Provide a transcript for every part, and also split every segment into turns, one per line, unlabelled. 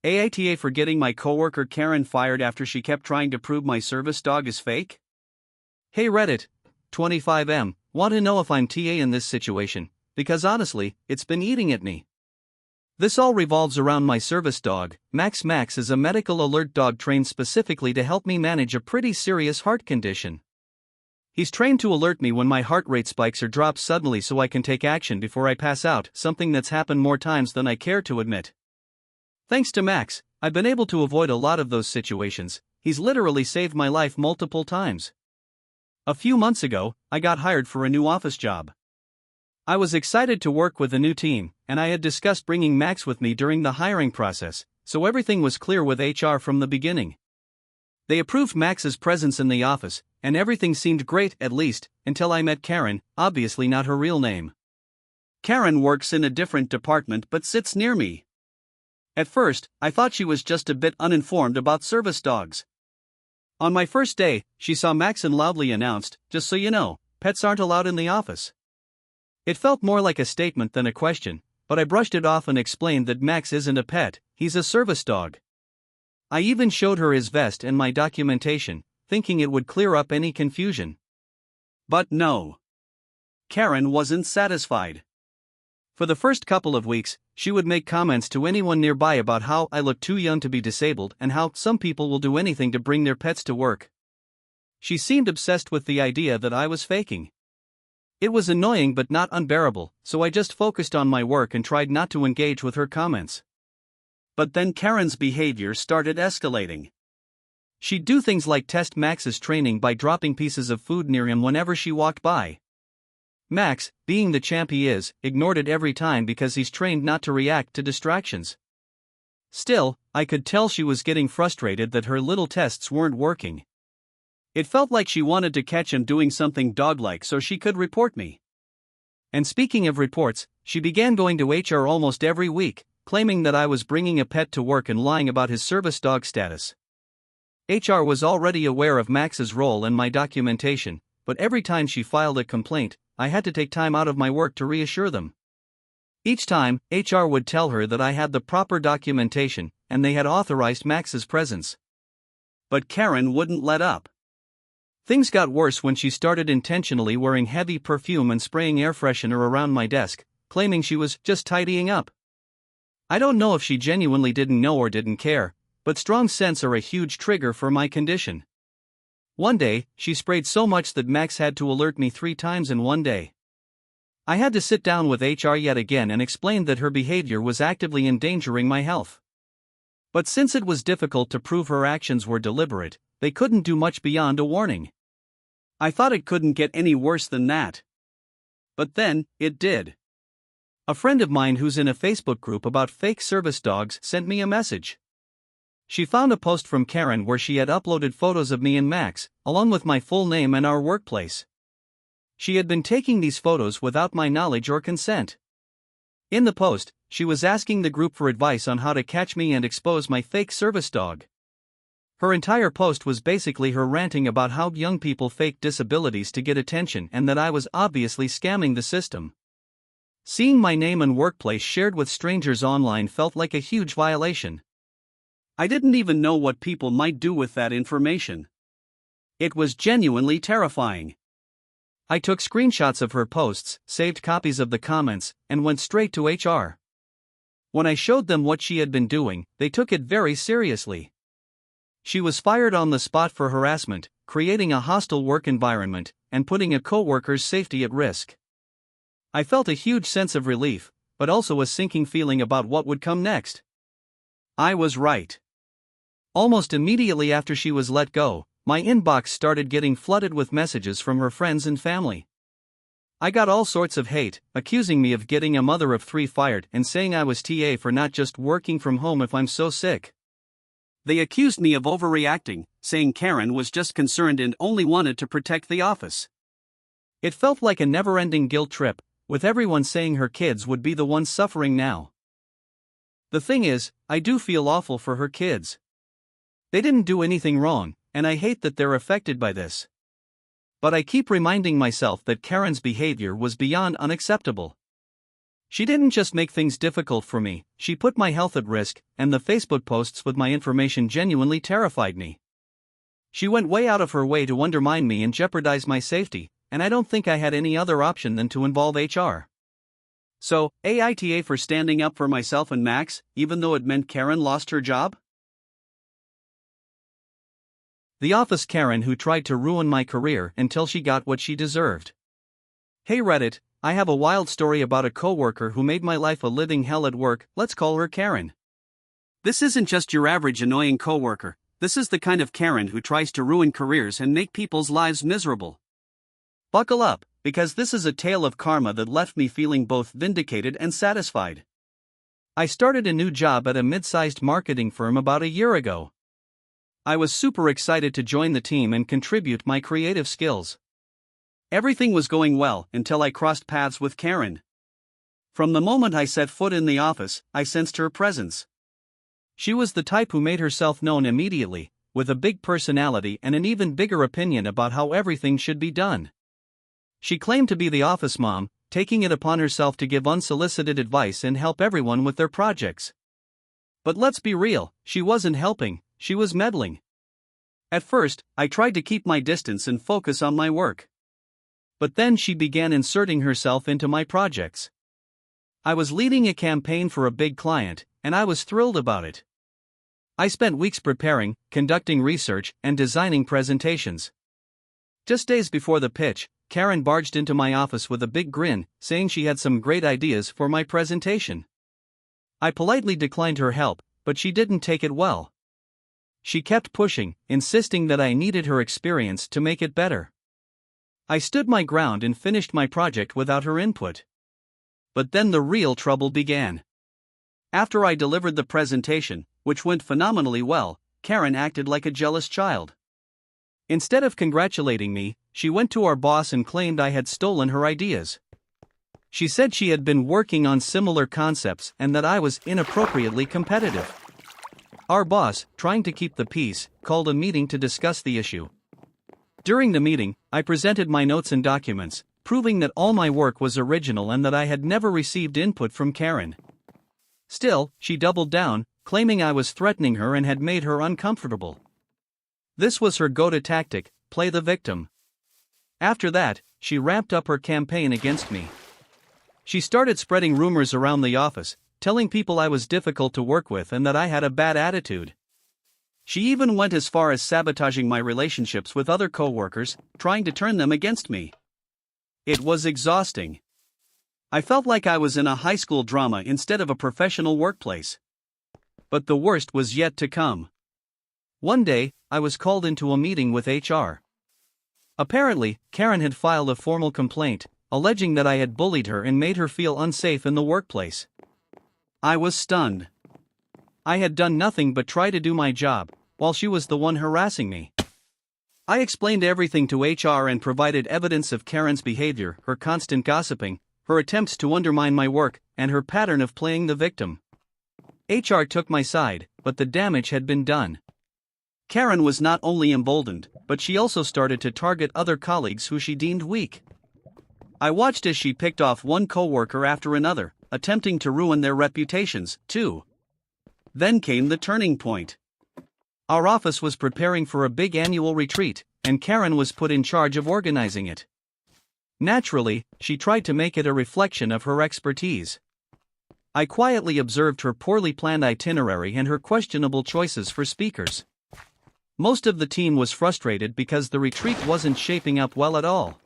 AITA for getting my coworker Karen fired after she kept trying to prove my service dog is fake?
Hey Reddit, 25M, want to know if I'm TA in this situation, because honestly, it's been eating at me. This all revolves around my service dog. Max. Max is a medical alert dog trained specifically to help me manage a pretty serious heart condition. He's trained to alert me when my heart rate spikes or drops suddenly so I can take action before I pass out, something that's happened more times than I care to admit. Thanks to Max, I've been able to avoid a lot of those situations. He's literally saved my life multiple times. A few months ago, I got hired for a new office job. I was excited to work with a new team, and I had discussed bringing Max with me during the hiring process, so everything was clear with HR from the beginning. They approved Max's presence in the office, and everything seemed great at least, until I met Karen, obviously not her real name.
Karen works in a different department but sits near me. At first, I thought she was just a bit uninformed about service dogs. On my first day, she saw Max and loudly announced, "Just so you know, pets aren't allowed in the office." It felt more like a statement than a question, but I brushed it off and explained that Max isn't a pet, he's a service dog. I even showed her his vest and my documentation, thinking it would clear up any confusion. But no. Karen wasn't satisfied. For the first couple of weeks, she would make comments to anyone nearby about how I look too young to be disabled and how some people will do anything to bring their pets to work. She seemed obsessed with the idea that I was faking. It was annoying but not unbearable, so I just focused on my work and tried not to engage with her comments. But then Karen's behavior started escalating. She'd do things like test Max's training by dropping pieces of food near him whenever she walked by. Max, being the champ he is, ignored it every time because he's trained not to react to distractions. Still, I could tell she was getting frustrated that her little tests weren't working. It felt like she wanted to catch him doing something dog-like so she could report me. And speaking of reports, she began going to HR almost every week, claiming that I was bringing a pet to work and lying about his service dog status. HR was already aware of Max's role and my documentation, but every time she filed a complaint, I had to take time out of my work to reassure them. Each time, HR would tell her that I had the proper documentation, and they had authorized Max's presence. But Karen wouldn't let up. Things got worse when she started intentionally wearing heavy perfume and spraying air freshener around my desk, claiming she was just tidying up. I don't know if she genuinely didn't know or didn't care, but strong scents are a huge trigger for my condition. One day, she sprayed so much that Max had to alert me 3 times in one day. I had to sit down with HR yet again and explain that her behavior was actively endangering my health. But since it was difficult to prove her actions were deliberate, they couldn't do much beyond a warning. I thought it couldn't get any worse than that. But then, it did. A friend of mine who's in a Facebook group about fake service dogs sent me a message. She found a post from Karen where she had uploaded photos of me and Max, along with my full name and our workplace. She had been taking these photos without my knowledge or consent. In the post, she was asking the group for advice on how to catch me and expose my fake service dog. Her entire post was basically her ranting about how young people fake disabilities to get attention and that I was obviously scamming the system. Seeing my name and workplace shared with strangers online felt like a huge violation. I didn't even know what people might do with that information. It was genuinely terrifying. I took screenshots of her posts, saved copies of the comments, and went straight to HR. When I showed them what she had been doing, they took it very seriously. She was fired on the spot for harassment, creating a hostile work environment, and putting a coworker's safety at risk. I felt a huge sense of relief, but also a sinking feeling about what would come next. I was right. Almost immediately after she was let go, my inbox started getting flooded with messages from her friends and family. I got all sorts of hate, accusing me of getting a mother of 3 fired and saying I was TA for not just working from home if I'm so sick. They accused me of overreacting, saying Karen was just concerned and only wanted to protect the office. It felt like a never-ending guilt trip, with everyone saying her kids would be the ones suffering now. The thing is, I do feel awful for her kids. They didn't do anything wrong, and I hate that they're affected by this. But I keep reminding myself that Karen's behavior was beyond unacceptable.
She didn't just make things difficult for me, she put my health at risk, and the Facebook posts with my information genuinely terrified me. She went way out of her way to undermine me and jeopardize my safety, and I don't think I had any other option than to involve HR.
So, AITA for standing up for myself and Max, even though it meant Karen lost her job?
The office Karen who tried to ruin my career until she got what she deserved. Hey Reddit, I have a wild story about a coworker who made my life a living hell at work. Let's call her Karen.
This isn't just your average annoying coworker, this is the kind of Karen who tries to ruin careers and make people's lives miserable. Buckle up, because this is a tale of karma that left me feeling both vindicated and satisfied.
I started a new job at a mid-sized marketing firm about a year ago. I was super excited to join the team and contribute my creative skills.
Everything was going well until I crossed paths with Karen. From the moment I set foot in the office, I sensed her presence.
She was the type who made herself known immediately, with a big personality and an even bigger opinion about how everything should be done. She claimed to be the office mom, taking it upon herself to give unsolicited advice and help everyone with their projects. But let's be real, she wasn't helping, she was meddling. At first, I tried to keep my distance and focus on my work. But then she began inserting herself into my projects. I was leading a campaign for a big client, and I was thrilled about it. I spent weeks preparing, conducting research, and designing presentations. Just days before the pitch, Karen barged into my office with a big grin, saying she had some great ideas for my presentation. I politely declined her help, but she didn't take it well. She kept pushing, insisting that I needed her experience to make it better. I stood my ground and finished my project without her input. But then the real trouble began. After I delivered the presentation, which went phenomenally well, Karen acted like a jealous child. Instead of congratulating me, she went to our boss and claimed I had stolen her ideas. She said she had been working on similar concepts and that I was inappropriately competitive. Our boss, trying to keep the peace, called a meeting to discuss the issue. During the meeting, I presented my notes and documents, proving that all my work was original and that I had never received input from Karen. Still, she doubled down, claiming I was threatening her and had made her uncomfortable. This was her go-to tactic, play the victim. After that, she ramped up her campaign against me. She started spreading rumors around the office, telling people I was difficult to work with and that I had a bad attitude. She even went as far as sabotaging my relationships with other coworkers, trying to turn them against me. It was exhausting. I felt like I was in a high school drama instead of a professional workplace. But the worst was yet to come. One day, I was called into a meeting with HR. Apparently, Karen had filed a formal complaint, alleging that I had bullied her and made her feel unsafe in the workplace. I was stunned. I had done nothing but try to do my job, while she was the one harassing me. I explained everything to HR and provided evidence of Karen's behavior, her constant gossiping, her attempts to undermine my work, and her pattern of playing the victim. HR took my side, but the damage had been done. Karen was not only emboldened, but she also started to target other colleagues who she deemed weak. I watched as she picked off one coworker after another, attempting to ruin their reputations, too. Then came the turning point. Our office was preparing for a big annual retreat, and Karen was put in charge of organizing it. Naturally, she tried to make it a reflection of her expertise. I quietly observed her poorly planned itinerary and her questionable choices for speakers. Most of the team was frustrated because the retreat wasn't shaping up well at all.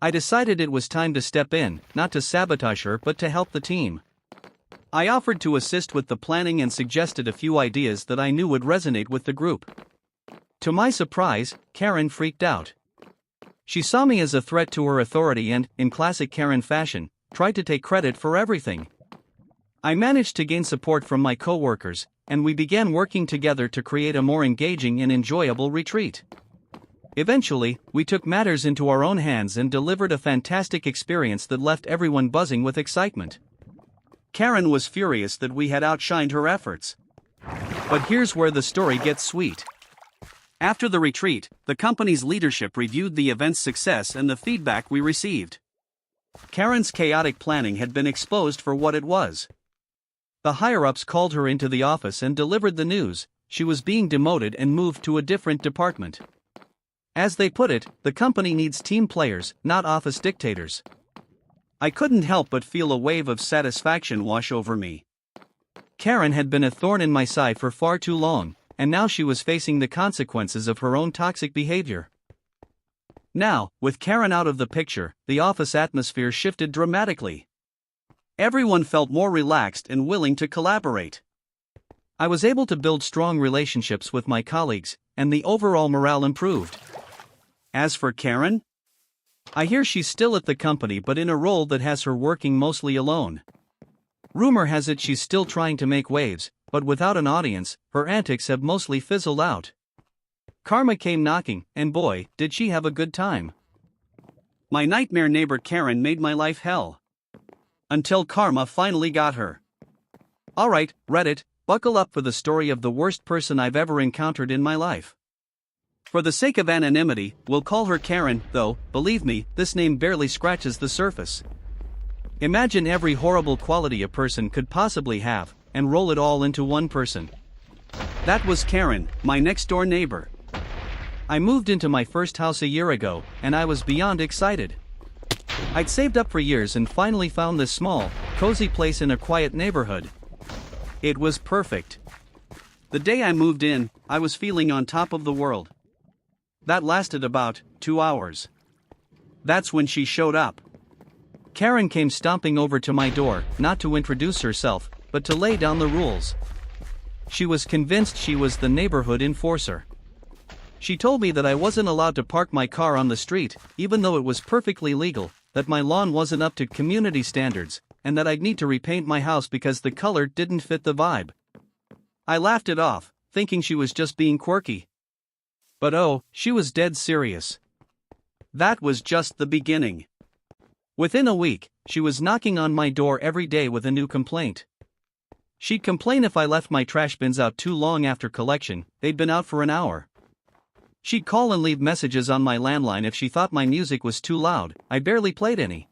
I decided it was time to step in, not to sabotage her but to help the team. I offered to assist with the planning and suggested a few ideas that I knew would resonate with the group. To my surprise, Karen freaked out. She saw me as a threat to her authority and, in classic Karen fashion, tried to take credit for everything. I managed to gain support from my coworkers, and we began working together to create a more engaging and enjoyable retreat. Eventually, we took matters into our own hands and delivered a fantastic experience that left everyone buzzing with excitement. Karen was furious that we had outshined her efforts. But here's where the story gets sweet. After the retreat, the company's leadership reviewed the event's success and the feedback we received.
Karen's chaotic planning had been exposed for what it was. The higher-ups called her into the office and delivered the news: she was being demoted and moved to a different department. As they put it, the company needs team players, not office dictators. I couldn't help but feel a wave of satisfaction wash over me. Karen had been a thorn in my side for far too long, and now she was facing the consequences of her own toxic behavior. Now, with Karen out of the picture, the office atmosphere shifted dramatically. Everyone felt more relaxed and willing to collaborate. I was able to build strong relationships with my colleagues, and the overall morale improved. As for Karen, I hear she's still at the company but in a role that has her working mostly alone. Rumor has it she's still trying to make waves, but without an audience, her antics have mostly fizzled out. Karma came knocking, and boy, did she have a good time. My nightmare neighbor Karen made my life hell. Until Karma finally got her. Alright, Reddit, buckle up for the story of the worst person I've ever encountered in my life. For the sake of anonymity, we'll call her Karen, though, believe me, this name barely scratches the surface. Imagine every horrible quality a person could possibly have, and roll it all into one person. That was Karen, my next-door neighbor. I moved into my first house a year ago, and I was beyond excited. I'd saved up for years and finally found this small, cozy place in a quiet neighborhood. It was perfect. The day I moved in, I was feeling on top of the world. That lasted about 2 hours. That's when she showed up. Karen came stomping over to my door, not to introduce herself, but to lay down the rules. She was convinced she was the neighborhood enforcer. She told me that I wasn't allowed to park my car on the street, even though it was perfectly legal, that my lawn wasn't up to community standards, and that I'd need to repaint my house because the color didn't fit the vibe. I laughed it off, thinking she was just being quirky. But oh, she was dead serious. That was just the beginning. Within a week, she was knocking on my door every day with a new complaint. She'd complain if I left my trash bins out too long after collection, they'd been out for an hour. She'd call and leave messages on my landline if she thought my music was too loud, I barely played any.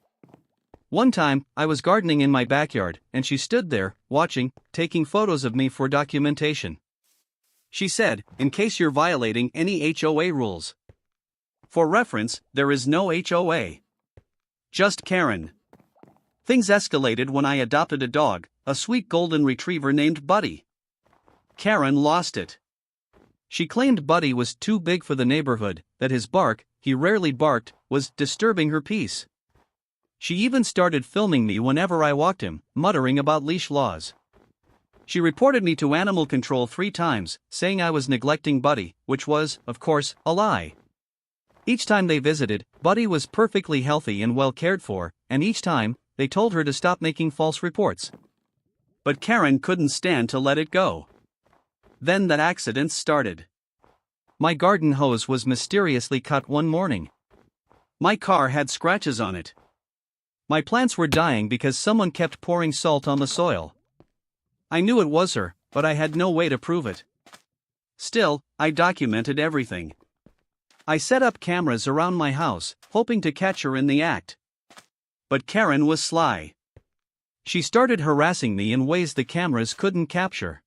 One time, I was gardening in my backyard, and she stood there, watching, taking photos of me for documentation. She said, "In case you're violating any HOA rules." For reference, there is no HOA. Just Karen. Things escalated when I adopted a dog, a sweet golden retriever named Buddy. Karen lost it. She claimed Buddy was too big for the neighborhood, that his bark, he rarely barked, was disturbing her peace. She even started filming me whenever I walked him, muttering about leash laws. She reported me to animal control 3 times, saying I was neglecting Buddy, which was, of course, a lie. Each time they visited, Buddy was perfectly healthy and well cared for, and each time, they told her to stop making false reports. But Karen couldn't stand to let it go. Then the accidents started. My garden hose was mysteriously cut one morning. My car had scratches on it. My plants were dying because someone kept pouring salt on the soil. I knew it was her, but I had no way to prove it. Still, I documented everything. I set up cameras around my house, hoping to catch her in the act. But Karen was sly. She started harassing me in ways the cameras couldn't capture.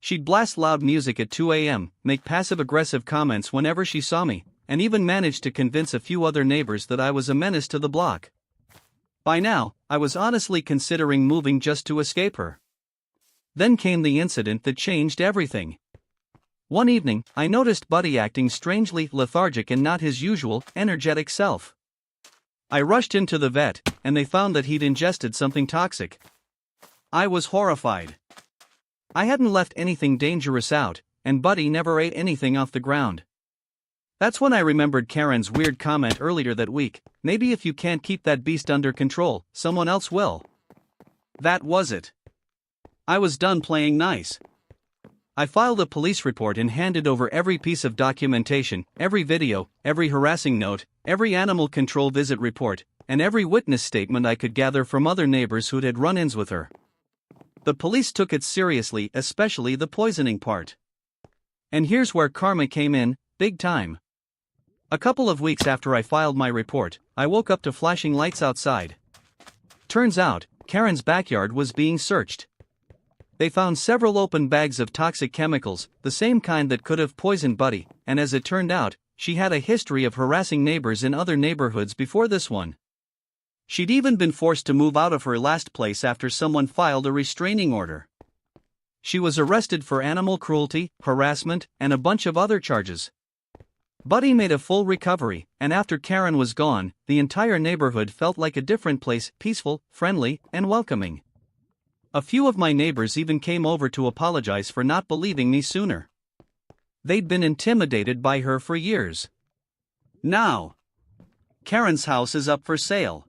She'd blast loud music at 2 a.m., make passive-aggressive comments whenever she saw me, and even managed to convince a few other neighbors that I was a menace to the block. By now, I was honestly considering moving just to escape her. Then came the incident that changed everything. One evening, I noticed Buddy acting strangely lethargic and not his usual, energetic self. I rushed him to the vet, and they found that he'd ingested something toxic. I was horrified. I hadn't left anything dangerous out, and Buddy never ate anything off the ground. That's when I remembered Karen's weird comment earlier that week: maybe if you can't keep that beast under control, someone else will. That was it. I was done playing nice. I filed a police report and handed over every piece of documentation, every video, every harassing note, every animal control visit report, and every witness statement I could gather from other neighbors who'd had run-ins with her. The police took it seriously, especially the poisoning part. And here's where karma came in, big time. A couple of weeks after I filed my report,
I woke up to flashing lights outside. Turns out, Karen's backyard was being searched. They found several open bags of toxic chemicals, the same kind that could have poisoned Buddy, and as it turned out, she had a history of harassing neighbors in other neighborhoods before this one.
She'd even been forced to move out of her last place after someone filed a restraining order.
She was arrested for animal cruelty, harassment, and a bunch of other charges. Buddy made a full recovery, and after Karen was gone, the entire neighborhood felt like a different place, peaceful, friendly, and welcoming. A few of my neighbors even came over to apologize for not believing me sooner. They'd been intimidated by her for years.
Now, Karen's house is up for sale.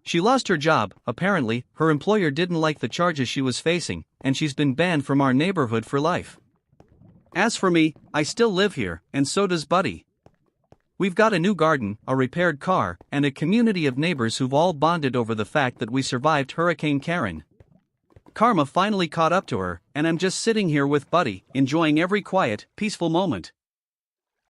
She lost her job. Apparently, her employer didn't like the charges she was facing, and she's been banned from our neighborhood for life.
As for me, I still live here, and so does Buddy.
We've got a new garden, a repaired car, and a community of neighbors who've all bonded over the fact that we survived Hurricane Karen.
Karma finally caught up to her, and I'm just sitting here with Buddy, enjoying every quiet, peaceful moment.